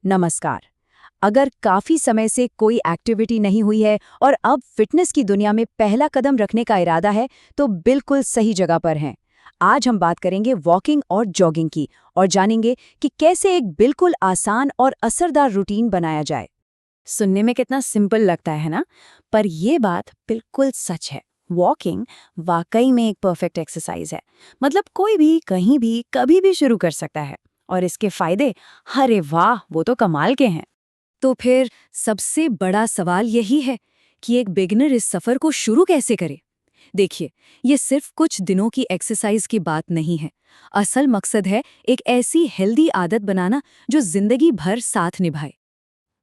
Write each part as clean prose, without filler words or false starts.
नमस्कार। अगर काफी समय से कोई एक्टिविटी नहीं हुई है और अब फिटनेस की दुनिया में पहला कदम रखने का इरादा है, तो बिल्कुल सही जगह पर हैं। आज हम बात करेंगे वॉकिंग और जॉगिंग की और जानेंगे कि कैसे एक बिल्कुल आसान और असरदार रूटीन बनाया जाए। सुनने में कितना सिंपल लगता है ना, पर ये बात बिल्कुल सच है। वॉकिंग वाकई में एक परफेक्ट एक्सरसाइज है। मतलब कोई भी कहीं भी कभी भी शुरू कर सकता है और इसके फायदे, अरे वाह, वो तो कमाल के हैं। तो फिर सबसे बड़ा सवाल यही है कि एक बिगिनर इस सफर को शुरू कैसे करे। देखिए, ये सिर्फ कुछ दिनों की एक्सरसाइज की बात नहीं है। असल मकसद है एक ऐसी हेल्दी आदत बनाना जो जिंदगी भर साथ निभाए।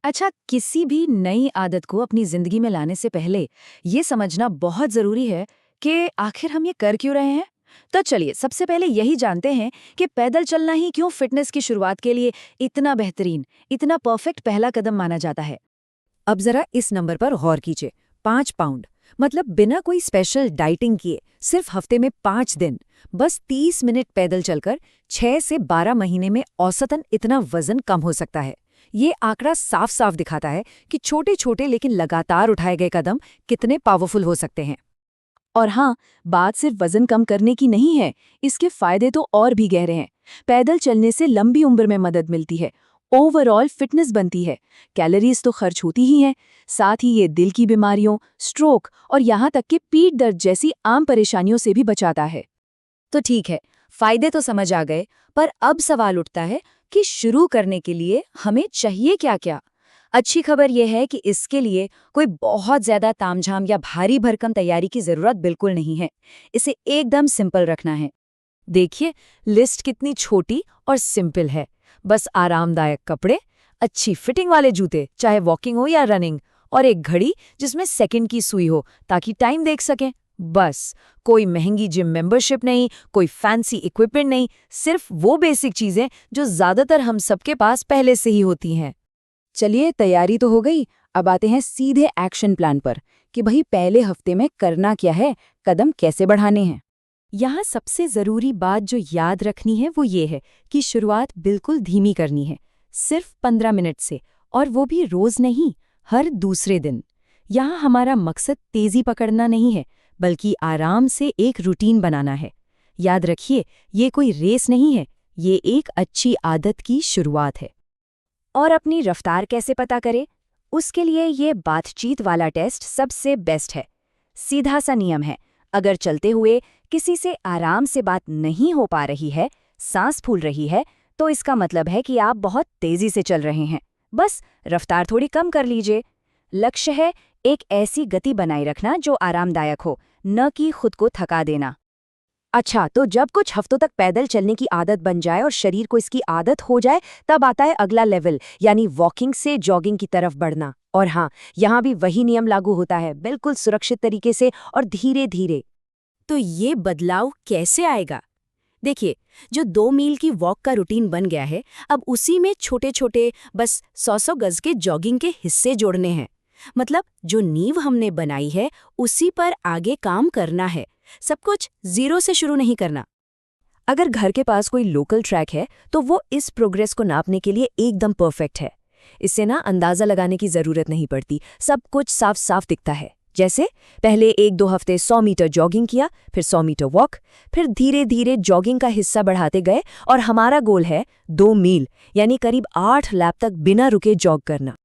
अच्छा, किसी भी नई आदत को अपनी जिंदगी में लाने से पहले ये समझना बहुत जरूरी है कि आखिर हम ये कर क्यों रहे हैं। तो चलिए सबसे पहले यही जानते हैं कि पैदल चलना ही क्यों फिटनेस की शुरुआत के लिए इतना बेहतरीन, इतना परफेक्ट पहला कदम माना जाता है। अब जरा इस नंबर पर गौर कीजिए। 5 पाउंड, मतलब बिना कोई स्पेशल डाइटिंग किए सिर्फ हफ्ते में 5 दिन, बस 30 मिनट पैदल चलकर 6 से 12 महीने में औसतन इतना वजन कम हो सकता है। ये आंकड़ा साफ साफ दिखाता है कि छोटे छोटे लेकिन लगातार उठाए गए कदम कितने पावरफुल हो सकते हैं। और हाँ, बात सिर्फ वजन कम करने की नहीं है, इसके फायदे तो और भी गहरे हैं। पैदल चलने से लंबी उम्र में मदद मिलती है, ओवरऑल फिटनेस बनती है, कैलोरीज तो खर्च होती ही हैं, साथ ही ये दिल की बीमारियों, स्ट्रोक और यहाँ तक कि पीठ दर्द जैसी आम परेशानियों से भी बचाता है। तो ठीक है, फायदे तो समझ आ गए, पर अब सवाल उठता है कि शुरू करने के लिए हमें चाहिए क्या-क्या? अच्छी खबर यह है कि इसके लिए कोई बहुत ज्यादा तामझाम या भारी भरकम तैयारी की जरूरत बिल्कुल नहीं है। इसे एकदम सिंपल रखना है। देखिए, लिस्ट कितनी छोटी और सिंपल है। बस आरामदायक कपड़े, अच्छी फिटिंग वाले जूते, चाहे वॉकिंग हो या रनिंग, और एक घड़ी जिसमें सेकंड की सुई हो ताकि टाइम देख सकें। बस, कोई महंगी जिम मेंबरशिप नहीं, कोई फैंसी इक्विपमेंट नहीं, सिर्फ वो बेसिक चीजें जो ज्यादातर हम सबके पास पहले से ही होती हैं। चलिए, तैयारी तो हो गई, अब आते हैं सीधे एक्शन प्लान पर कि भाई पहले हफ्ते में करना क्या है, कदम कैसे बढ़ाने हैं। यहाँ सबसे जरूरी बात जो याद रखनी है वो ये है कि शुरुआत बिल्कुल धीमी करनी है, सिर्फ 15 मिनट से, और वो भी रोज नहीं, हर दूसरे दिन। यहाँ हमारा मकसद तेजी पकड़ना नहीं है, बल्कि आराम से एक रूटीन बनाना है। याद रखिए, ये कोई रेस नहीं है, ये एक अच्छी आदत की शुरुआत है। और अपनी रफ्तार कैसे पता करें? उसके लिए ये बातचीत वाला टेस्ट सबसे बेस्ट है। सीधा सा नियम है, अगर चलते हुए किसी से आराम से बात नहीं हो पा रही है, सांस फूल रही है, तो इसका मतलब है कि आप बहुत तेजी से चल रहे हैं। बस रफ्तार थोड़ी कम कर लीजिए। लक्ष्य है एक ऐसी गति बनाए रखना जो आरामदायक हो, न कि खुद को थका देना। अच्छा, तो जब कुछ हफ्तों तक पैदल चलने की आदत बन जाए और शरीर को इसकी आदत हो जाए, तब आता है अगला लेवल, यानी वॉकिंग से जॉगिंग की तरफ बढ़ना। और हाँ, यहाँ भी वही नियम लागू होता है, बिल्कुल सुरक्षित तरीके से और धीरे धीरे। तो ये बदलाव कैसे आएगा? देखिए, जो 2 मील की वॉक का रूटीन बन गया है, अब उसी में छोटे छोटे बस 100-100 गज के जॉगिंग के हिस्से जोड़ने हैं। मतलब जो नींव हमने बनाई है उसी पर आगे काम करना है, सब कुछ जीरो से शुरू नहीं करना। अगर घर के पास कोई लोकल ट्रैक है तो वो इस प्रोग्रेस को नापने के लिए एकदम परफेक्ट है। इससे ना अंदाजा लगाने की जरूरत नहीं पड़ती, सब कुछ साफ साफ दिखता है। जैसे पहले 1-2 हफ्ते 100 मीटर जॉगिंग किया, फिर 100 मीटर वॉक, फिर धीरे धीरे जॉगिंग का हिस्सा बढ़ाते गए, और हमारा गोल है 2 मील, यानी करीब 8 लैप तक बिना रुके जॉग करना।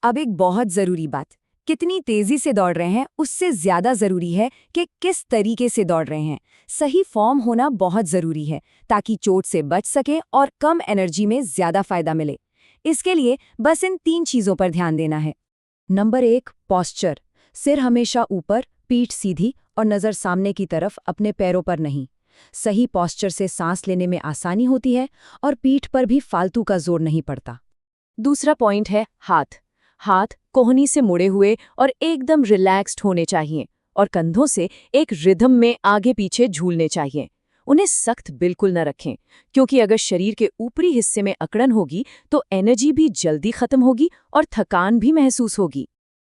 अब एक बहुत जरूरी बात, कितनी तेजी से दौड़ रहे हैं उससे ज्यादा जरूरी है कि किस तरीके से दौड़ रहे हैं। सही फॉर्म होना बहुत जरूरी है ताकि चोट से बच सके और कम एनर्जी में ज्यादा फायदा मिले। इसके लिए बस इन 3 चीजों पर ध्यान देना है। Number 1, posture. सिर हमेशा ऊपर, पीठ सीधी और नजर सामने की तरफ, अपने पैरों पर नहीं। सही पॉस्चर से सांस लेने में आसानी होती है और पीठ पर भी फालतू का जोर नहीं पड़ता। दूसरा पॉइंट है हाथ। हाथ कोहनी से मुड़े हुए और एकदम रिलैक्स्ड होने चाहिए, और कंधों से एक रिदम में आगे पीछे झूलने चाहिए। उन्हें सख्त बिल्कुल न रखें, क्योंकि अगर शरीर के ऊपरी हिस्से में अकड़न होगी तो एनर्जी भी जल्दी खत्म होगी और थकान भी महसूस होगी।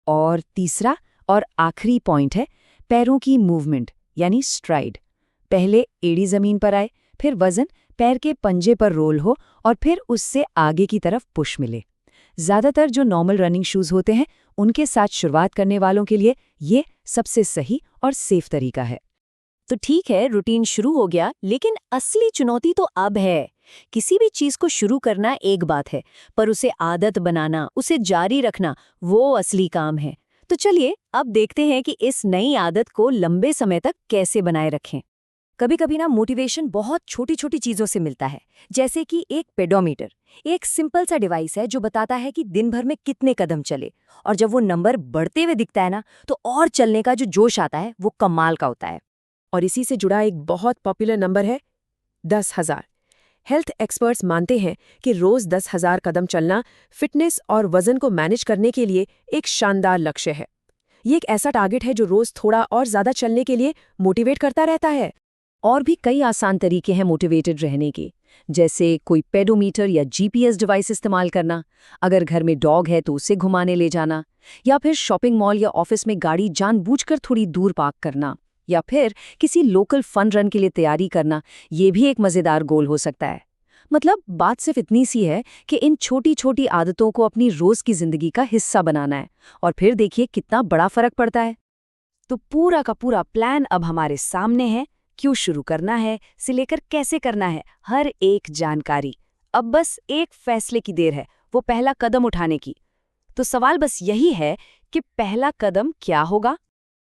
और तीसरा और आखिरी पॉइंट है पैरों की मूवमेंट, यानी स्ट्राइड। पहले एड़ी जमीन पर आए, फिर वजन पैर के पंजे पर रोल हो और फिर उससे आगे की तरफ पुश मिले। ज़्यादातर जो नॉर्मल रनिंग शूज़ होते हैं उनके साथ शुरुआत करने वालों के लिए ये सबसे सही और सेफ तरीका है। तो ठीक है, रूटीन शुरू हो गया, लेकिन असली चुनौती तो अब है। किसी भी चीज को शुरू करना एक बात है, पर उसे आदत बनाना, उसे जारी रखना, वो असली काम है। तो चलिए अब देखते हैं कि इस नई आदत को लंबे समय तक कैसे बनाए रखें। कभी कभी ना मोटिवेशन बहुत छोटी छोटी चीज़ों से मिलता है, जैसे कि एक पेडोमीटर। एक सिंपल सा डिवाइस है जो बताता है कि दिन भर में कितने कदम चले, और जब वो नंबर बढ़ते हुए दिखता है ना, तो और चलने का जो जोश आता है वो कमाल का होता है। और इसी से जुड़ा एक बहुत पॉपुलर नंबर है 10,000। हेल्थ एक्सपर्ट्स मानते हैं कि रोज 10,000 कदम चलना फिटनेस और वजन को मैनेज करने के लिए एक शानदार लक्ष्य है। ये एक ऐसा टारगेट है जो रोज थोड़ा और ज्यादा चलने के लिए मोटिवेट करता रहता है। और भी कई आसान तरीके हैं मोटिवेटेड रहने के, जैसे कोई पेडोमीटर या जीपीएस डिवाइस इस्तेमाल करना, अगर घर में डॉग है तो उसे घुमाने ले जाना, या फिर शॉपिंग मॉल या ऑफिस में गाड़ी जानबूझकर थोड़ी दूर पार्क करना, या फिर किसी लोकल फन रन के लिए तैयारी करना। ये भी एक मज़ेदार गोल हो सकता है। मतलब बात सिर्फ इतनी सी है कि इन छोटी छोटी आदतों को अपनी रोज की जिंदगी का हिस्सा बनाना है, और फिर देखिए कितना बड़ा फर्क पड़ता है। तो पूरा का पूरा प्लान अब हमारे सामने है। क्यों शुरू करना है से लेकर कैसे करना है, हर एक जानकारी। अब बस एक फैसले की देर है, वो पहला कदम उठाने की। तो सवाल बस यही है कि पहला कदम क्या होगा।